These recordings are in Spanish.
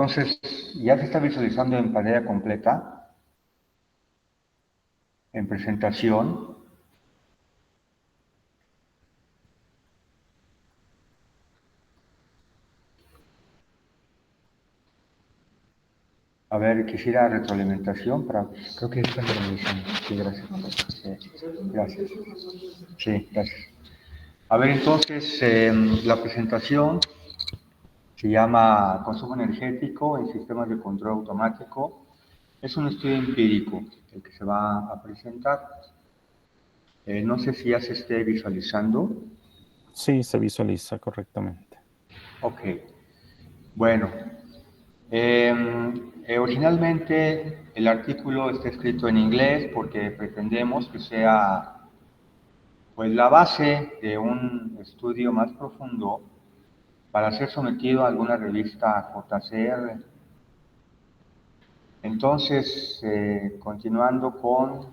Entonces, ya se está visualizando en pantalla completa, en presentación. A ver, quisiera retroalimentación para... Creo que está en transmisión. Sí, gracias. Gracias. Sí, gracias. A ver, entonces, la presentación se llama Consumo energético en sistemas de control automático. Es un estudio empírico el que se va a presentar. No sé si ya se esté visualizando. Sí, se visualiza correctamente. Ok. Bueno, originalmente el artículo está escrito en inglés porque pretendemos que sea pues, la base de un estudio más profundo para ser sometido a alguna revista JCR. Entonces, continuando con,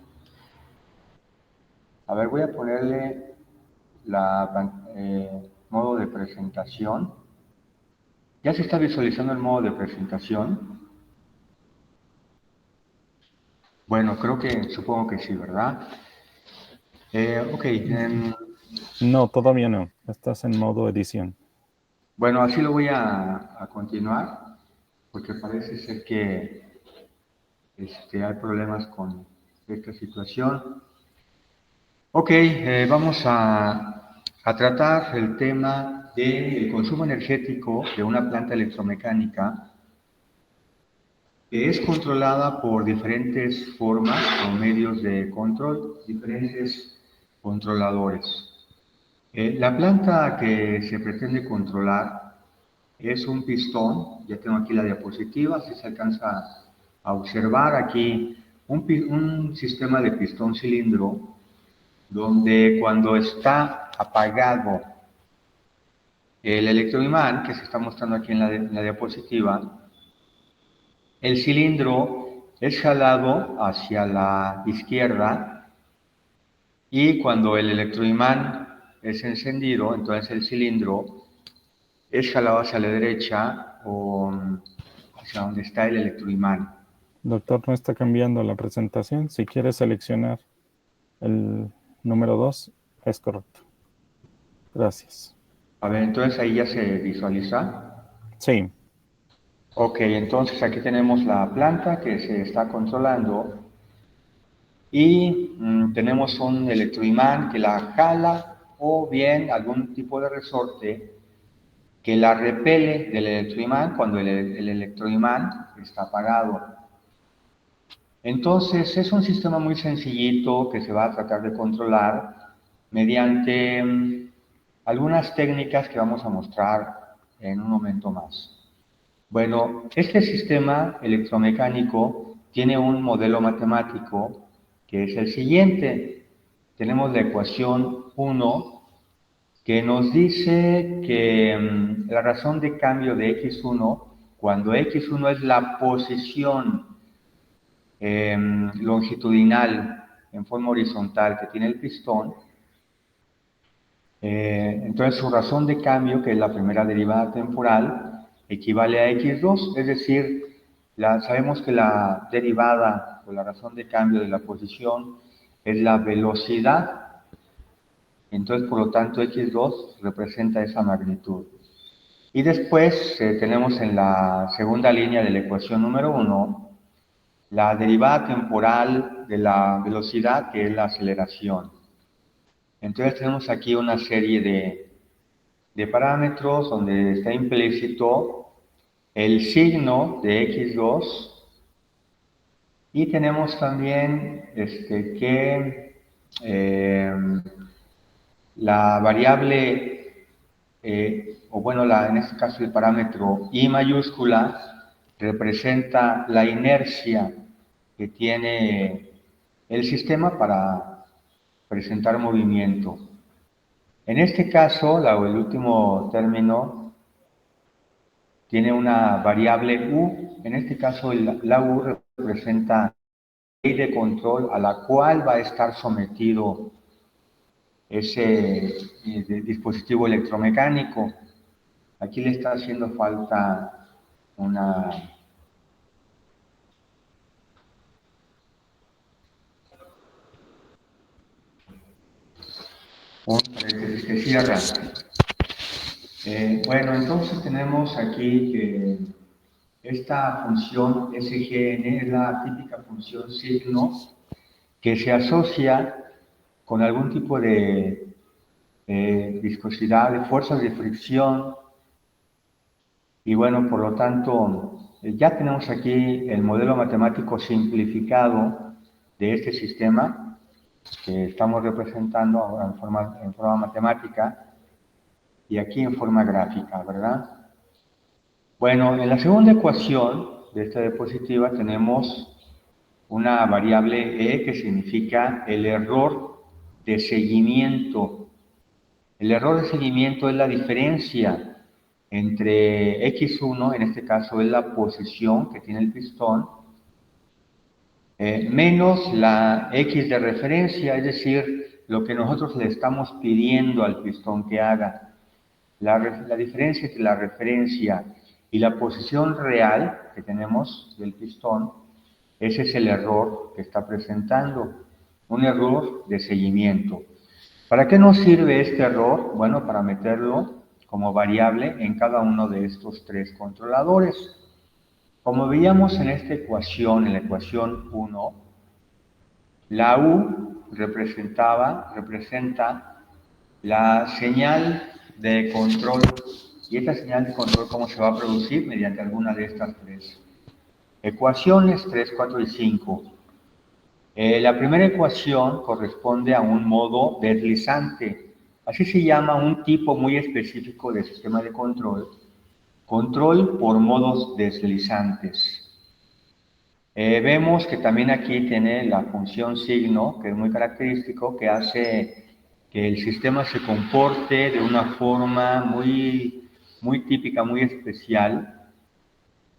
a ver, voy a ponerle modo de presentación. ¿Ya se está visualizando el modo de presentación? Bueno, supongo que sí, ¿verdad? Ok, No, todavía no. Estás en modo edición. bueno, así lo voy a continuar, porque parece ser que hay problemas con esta situación. Ok, vamos a tratar el tema del consumo energético de una planta electromecánica que es controlada por diferentes formas o medios de control, diferentes controladores. La planta que se pretende controlar es un pistón, ya tengo aquí la diapositiva, si se alcanza a observar aquí un sistema de pistón cilindro donde cuando está apagado el electroimán que se está mostrando aquí en la diapositiva, el cilindro es jalado hacia la izquierda y cuando el electroimán es encendido, entonces el cilindro es jalado hacia la derecha o hacia donde está el electroimán. Doctor, no está cambiando la presentación. Si quiere seleccionar el número 2, es correcto. Gracias. A ver, entonces ahí ya se visualiza. Sí, Ok, entonces aquí tenemos la planta que se está controlando y tenemos un electroimán que la jala o bien algún tipo de resorte que la repele del electroimán cuando el electroimán está apagado. Entonces es un sistema muy sencillito que se va a tratar de controlar mediante algunas técnicas que vamos a mostrar en un momento más. Bueno, este sistema electromecánico tiene un modelo matemático que es el siguiente. Tenemos la ecuación 1 que nos dice que la razón de cambio de x1, cuando x1 es la posición longitudinal en forma horizontal que tiene el pistón, entonces su razón de cambio, que es la primera derivada temporal, equivale a x2, es decir, sabemos que la derivada o la razón de cambio de la posición es la velocidad, entonces por lo tanto x2 representa esa magnitud. Y después tenemos en la segunda línea de la ecuación número 1 la derivada temporal de la velocidad, que es la aceleración. Entonces tenemos aquí una serie de parámetros donde está implícito el signo de x2 y tenemos también que la variable, o bueno, en este caso el parámetro I mayúscula representa la inercia que tiene el sistema para presentar movimiento. En este caso, el último término tiene una variable U, en este caso la U representa la ley de control a la cual va a estar sometido ese dispositivo electromecánico. Aquí le está haciendo falta una paréntesis que cierra. Bueno, entonces tenemos aquí que esta función SGN es la típica función signo que se asocia con algún tipo de viscosidad, de fuerzas de fricción, y bueno, por lo tanto, ya tenemos aquí el modelo matemático simplificado de este sistema que estamos representando ahora en forma matemática y aquí en forma gráfica, ¿verdad? Bueno, en la segunda ecuación de esta diapositiva tenemos una variable E que significa el error de seguimiento. El error de seguimiento es la diferencia entre X1, en este caso es la posición que tiene el pistón, menos la X de referencia, es decir, lo que nosotros le estamos pidiendo al pistón que haga. La diferencia entre la referencia y la posición real que tenemos del pistón, ese es el error que está presentando, un error de seguimiento. ¿Para qué nos sirve este error? Bueno, para meterlo como variable en cada uno de estos tres controladores. Como veíamos en esta ecuación, en la ecuación 1, la U representa la señal de control. ¿Y esta señal de control cómo se va a producir? Mediante alguna de estas tres ecuaciones, 3, 4 y 5. La primera ecuación corresponde a un modo deslizante. Así se llama un tipo muy específico de sistema de control. Control por modos deslizantes. Vemos que también aquí tiene la función signo, que es muy característico, que hace que el sistema se comporte de una forma muy típica, muy especial.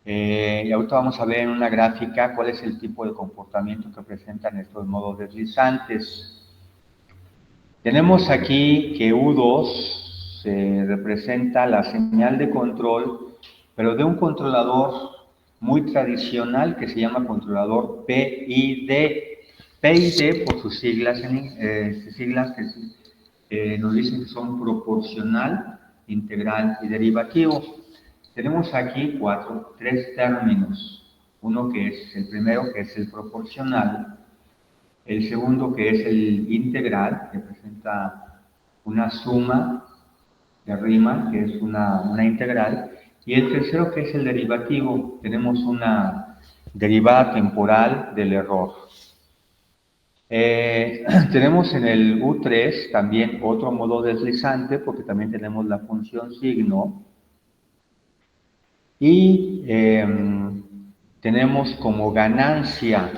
Y ahorita vamos a ver en una gráfica cuál es el tipo de comportamiento que presentan estos modos deslizantes. Tenemos aquí que U2 se representa la señal de control, pero de un controlador muy tradicional que se llama controlador PID. PID por sus siglas, que nos dicen que son proporcional, integral y derivativo. Tenemos aquí tres términos. Uno que es el primero, que es el proporcional. El segundo, que es el integral, que presenta una suma de rima, que es una integral. Y el tercero, que es el derivativo. Tenemos una derivada temporal del error. Tenemos en el U3 también otro modo deslizante, porque también tenemos la función signo. Y tenemos como ganancia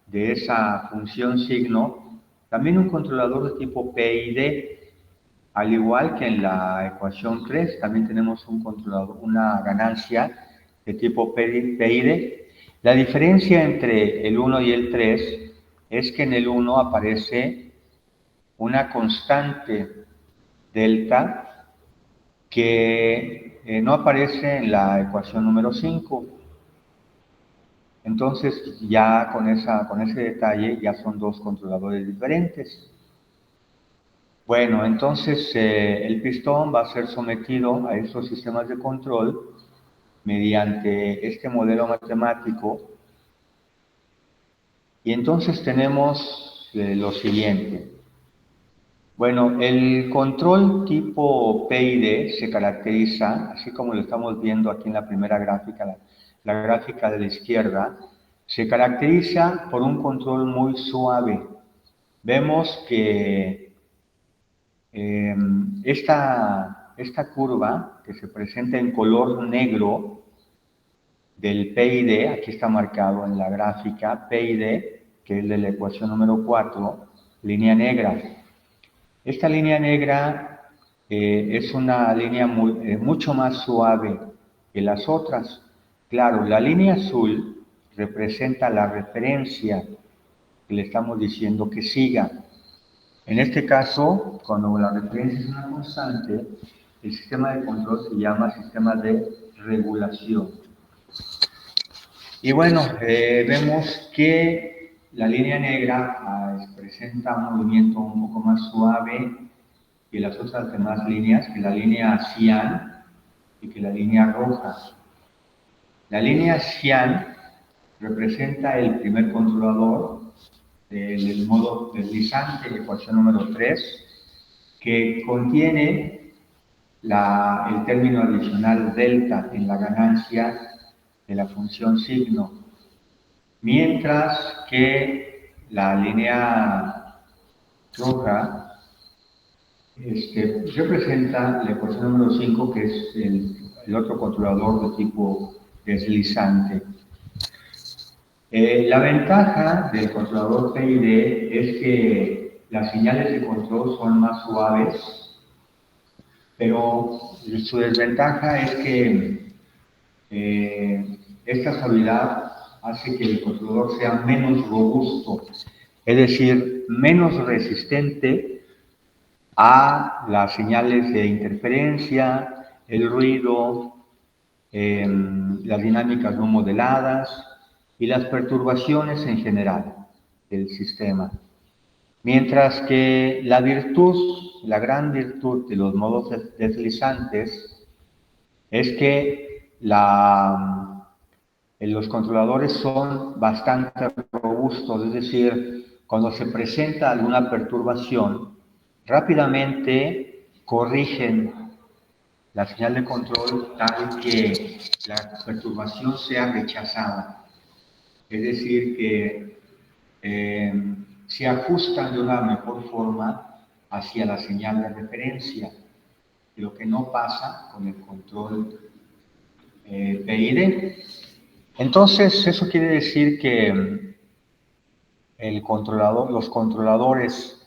de esa función signo también un controlador de tipo PID, al igual que en la ecuación 3, también tenemos un controlador, una ganancia de tipo PID. La diferencia entre el 1 y el 3 es que en el 1 aparece una constante delta que no aparece en la ecuación número 5. Entonces, ya con ese detalle, ya son dos controladores diferentes. Bueno, entonces el pistón va a ser sometido a estos sistemas de control mediante este modelo matemático. Y entonces tenemos lo siguiente. Bueno, el control tipo PID se caracteriza, así como lo estamos viendo aquí en la primera gráfica, la gráfica de la izquierda, se caracteriza por un control muy suave. Vemos que esta curva que se presenta en color negro del PID, aquí está marcado en la gráfica PID, que es de la ecuación número 4, línea negra. Esta línea negra es una línea mucho más suave que las otras. Claro, la línea azul representa la referencia que le estamos diciendo que siga. En este caso, cuando la referencia es una constante, el sistema de control se llama sistema de regulación. Y bueno, vemos que la línea negra presenta un movimiento un poco más suave que las otras demás líneas, que la línea cian y que la línea roja. La línea cian representa el primer controlador del modo deslizante, ecuación número 3, que contiene el término adicional delta en la ganancia de la función signo, mientras que la línea roja representa la ecuación número 5, que es el otro controlador de tipo deslizante. La ventaja del controlador PID es que las señales de control son más suaves, pero su desventaja es que esta suavidad hace que el controlador sea menos robusto, es decir, menos resistente a las señales de interferencia, el ruido, las dinámicas no modeladas y las perturbaciones en general del sistema. Mientras que la gran virtud de los modos deslizantes es que los controladores son bastante robustos, es decir, cuando se presenta alguna perturbación, rápidamente corrigen la señal de control tal que la perturbación sea rechazada. Es decir, que se ajustan de una mejor forma hacia la señal de referencia, lo que no pasa con el control PID. Entonces, eso quiere decir que los controladores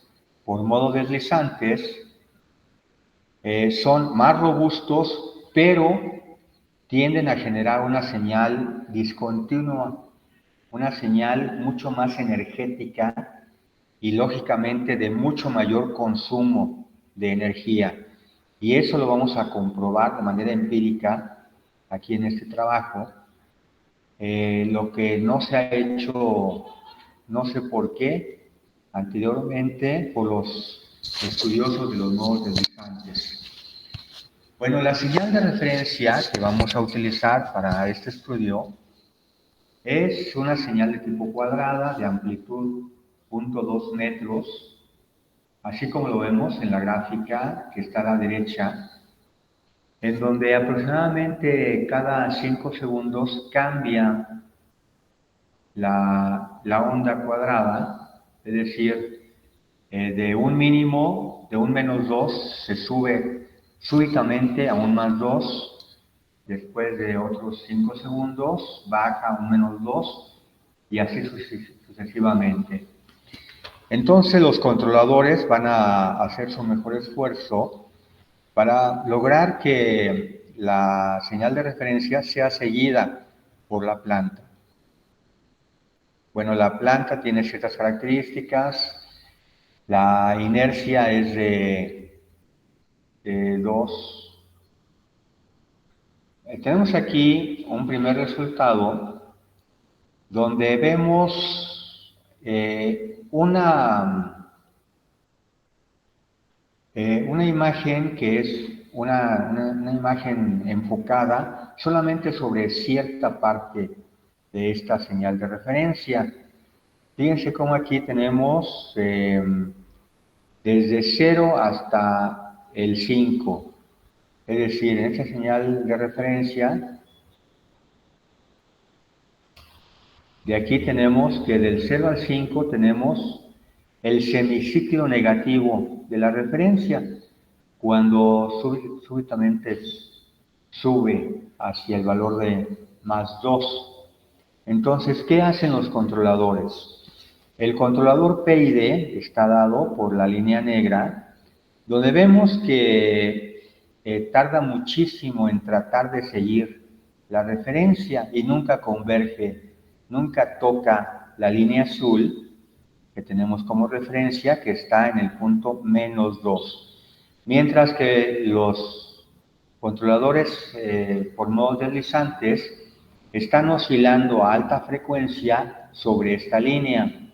por modo deslizantes son más robustos, pero tienden a generar una señal discontinua, una señal mucho más energética y lógicamente de mucho mayor consumo de energía. Y eso lo vamos a comprobar de manera empírica aquí en este trabajo. Lo que no se ha hecho, no sé por qué, anteriormente por los estudiosos de los modos deslizantes. Bueno, la señal de referencia que vamos a utilizar para este estudio es una señal de tipo cuadrada de amplitud 0.2 metros, así como lo vemos en la gráfica que está a la derecha, en donde aproximadamente cada 5 segundos cambia la onda cuadrada, es decir, de un mínimo, de un -2, se sube súbitamente a un +2, después de otros 5 segundos baja a un -2 y así sucesivamente. Entonces los controladores van a hacer su mejor esfuerzo para lograr que la señal de referencia sea seguida por la planta. Bueno, la planta tiene ciertas características. La inercia es de 2. Tenemos aquí un primer resultado donde vemos una imagen que es una imagen enfocada solamente sobre cierta parte de esta señal de referencia. Fíjense cómo aquí tenemos desde 0 hasta el 5. Es decir, en esta señal de referencia, de aquí tenemos que del 0 al 5 tenemos el semiciclo negativo de la referencia, cuando súbitamente sube hacia el valor de +2. Entonces, ¿qué hacen los controladores? El controlador PID está dado por la línea negra, donde vemos que tarda muchísimo en tratar de seguir la referencia y nunca converge, nunca toca la línea azul que tenemos como referencia, que está en el punto -2. Mientras que los controladores por modos deslizantes están oscilando a alta frecuencia sobre esta línea.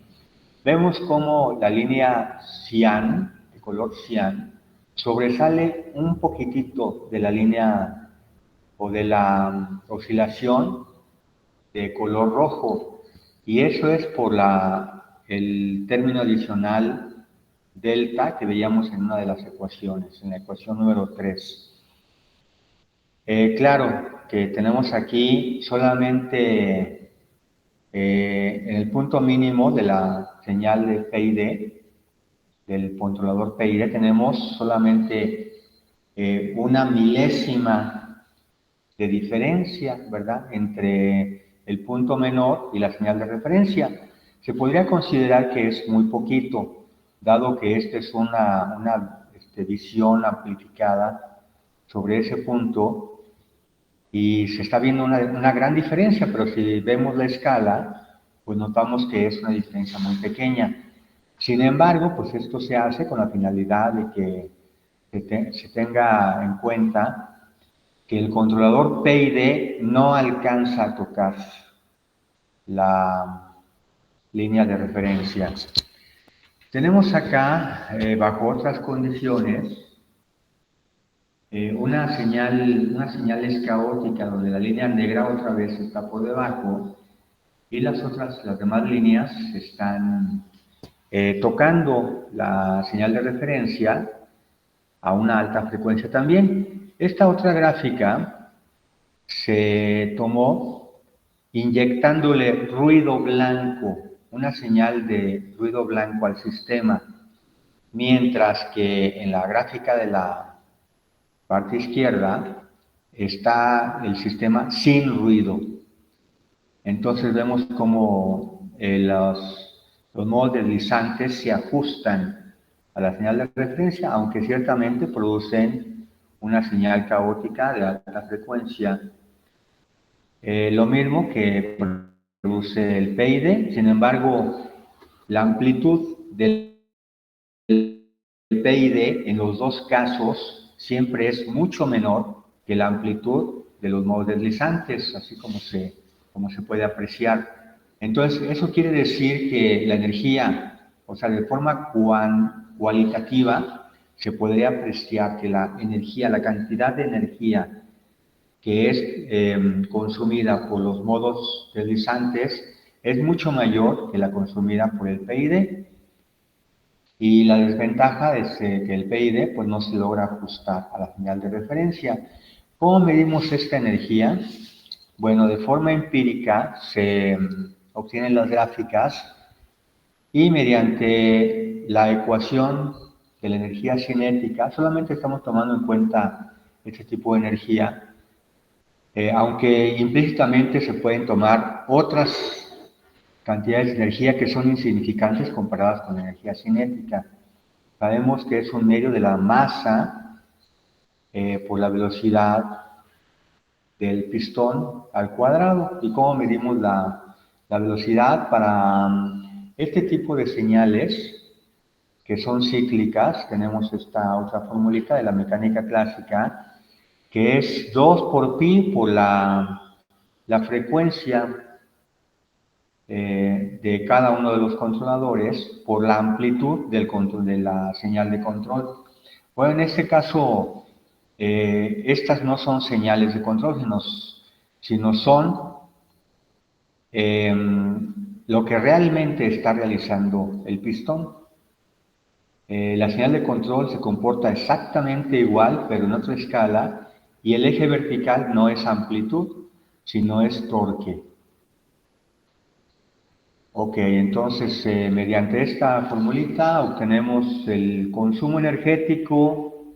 Vemos cómo la línea cian, de color cian, sobresale un poquitito de la línea o de la oscilación de color rojo. Y eso es por el término adicional delta que veíamos en una de las ecuaciones, en la ecuación número 3. Claro que tenemos aquí solamente en el punto mínimo de la señal de PID, del controlador PID, tenemos solamente una milésima de diferencia, ¿verdad?, entre el punto menor y la señal de referencia. Se podría considerar que es muy poquito, dado que esta es una visión amplificada sobre ese punto y se está viendo una gran diferencia, pero si vemos la escala, pues notamos que es una diferencia muy pequeña. Sin embargo, pues esto se hace con la finalidad de que se tenga en cuenta que el controlador PID no alcanza a tocar la línea de referencia. Tenemos acá, bajo otras condiciones, una señal es caótica donde la línea negra otra vez está por debajo y las demás líneas están tocando la señal de referencia a una alta frecuencia también. Esta otra gráfica se tomó inyectándole ruido blanco, una señal de ruido blanco al sistema, mientras que en la gráfica de la parte izquierda está el sistema sin ruido. Entonces vemos cómo los modos deslizantes se ajustan a la señal de referencia, aunque ciertamente producen una señal caótica de alta frecuencia. Lo mismo que produce el PID, sin embargo, la amplitud del PID en los dos casos siempre es mucho menor que la amplitud de los modos deslizantes, así como se puede apreciar. Entonces, eso quiere decir que la energía, o sea, de forma cualitativa, se podría apreciar que la energía, la cantidad de energía que es consumida por los modos deslizantes es mucho mayor que la consumida por el PID. Y la desventaja es que el PID pues, no se logra ajustar a la señal de referencia. ¿Cómo medimos esta energía? Bueno, de forma empírica se obtienen las gráficas y mediante la ecuación de la energía cinética, solamente estamos tomando en cuenta este tipo de energía, aunque implícitamente se pueden tomar otras cantidades de energía que son insignificantes comparadas con la energía cinética. Sabemos que es un medio de la masa por la velocidad del pistón al cuadrado. ¿Y cómo medimos la velocidad? Para este tipo de señales que son cíclicas, tenemos esta otra formulita de la mecánica clásica, que es 2 por pi por la frecuencia de cada uno de los controladores por la amplitud del control de la señal de control. Bueno, en este caso, estas no son señales de control, sino son lo que realmente está realizando el pistón. La señal de control se comporta exactamente igual, pero en otra escala, y el eje vertical no es amplitud, sino es torque. Ok, entonces mediante esta formulita obtenemos el consumo energético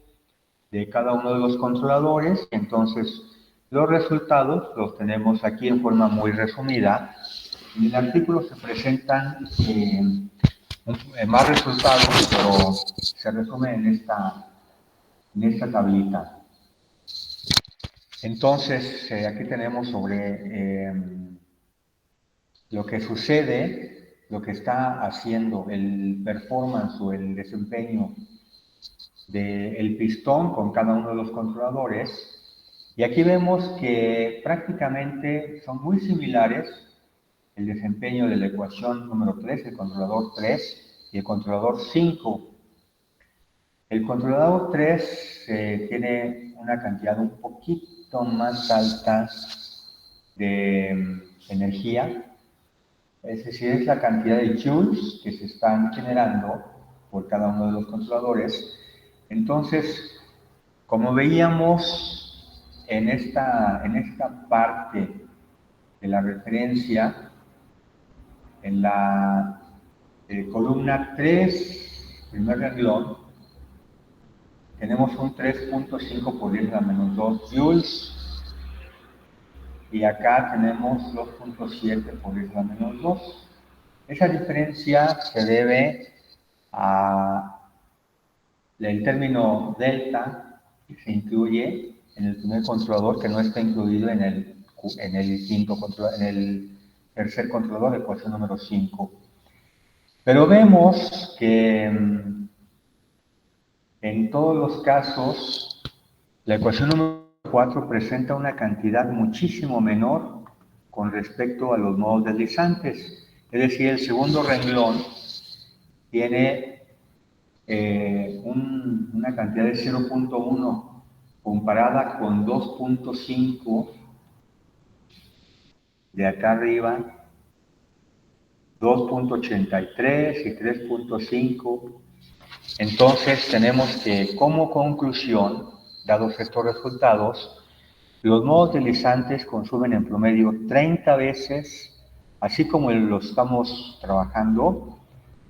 de cada uno de los controladores, y entonces los resultados los tenemos aquí en forma muy resumida. En el artículo se presentan más resultados, pero se resume en esta tablita. Entonces, aquí tenemos sobre lo que sucede, lo que está haciendo el performance o el desempeño del pistón con cada uno de los controladores. Y aquí vemos que prácticamente son muy similares el desempeño de la ecuación número 3, el controlador 3 y el controlador 5. El controlador 3 tiene una cantidad un poquito más alta de energía, es decir, es la cantidad de joules que se están generando por cada uno de los controladores. Entonces, como veíamos en esta parte de la referencia, en la columna 3, primer renglón, tenemos un 3.5 por 10 a la menos 2 joules, y acá tenemos 2.7 por 10 a la menos 2. Esa diferencia se debe al término delta, que se incluye en el primer controlador, que no está incluido en el tercer controlador, ecuación número 5. Pero vemos que en todos los casos, la ecuación número 4 presenta una cantidad muchísimo menor con respecto a los modos deslizantes. Es decir, el segundo renglón tiene una cantidad de 0.1 comparada con 2.5 de acá arriba, 2.83 y 3.5. Entonces tenemos que, como conclusión, dados estos resultados, los modos deslizantes consumen en promedio 30 veces, así como lo estamos trabajando,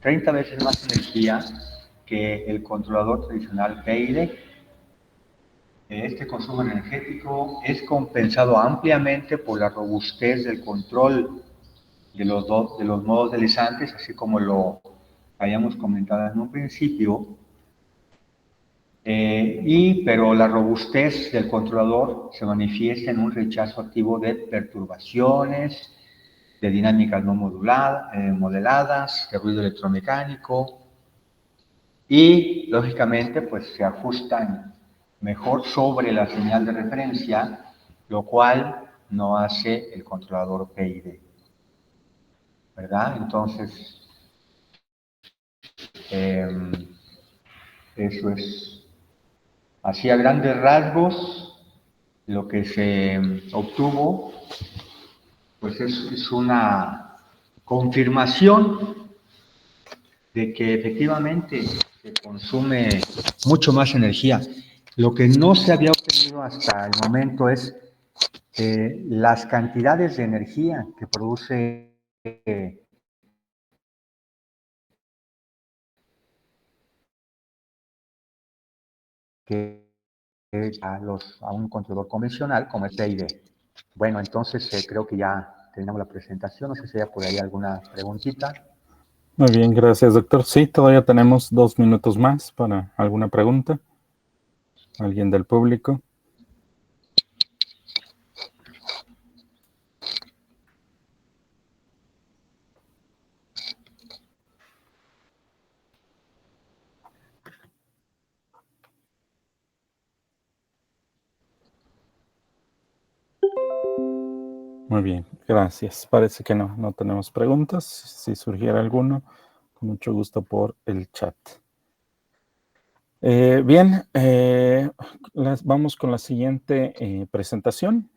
30 veces más energía que el controlador tradicional PID. Este consumo energético es compensado ampliamente por la robustez del control de los modos deslizantes, así como lo habíamos comentado en un principio. Pero la robustez del controlador se manifiesta en un rechazo activo de perturbaciones, de dinámicas no modeladas, de ruido electromecánico, y lógicamente pues se ajustan mejor sobre la señal de referencia, lo cual no hace el controlador PID, ¿verdad? Entonces, eso es así a grandes rasgos. Lo que se obtuvo pues es una confirmación de que efectivamente se consume mucho más energía. Lo que no se había obtenido hasta el momento es las cantidades de energía que produce a un controlador convencional como el PID. Bueno, entonces creo que ya terminamos la presentación. No sé si hay por ahí alguna preguntita. Muy bien, gracias, doctor. Sí, todavía tenemos 2 minutos más para alguna pregunta. ¿Alguien del público? Muy bien, gracias. Parece que no tenemos preguntas. Si surgiera alguno, con mucho gusto por el chat. Bien, vamos con la siguiente presentación.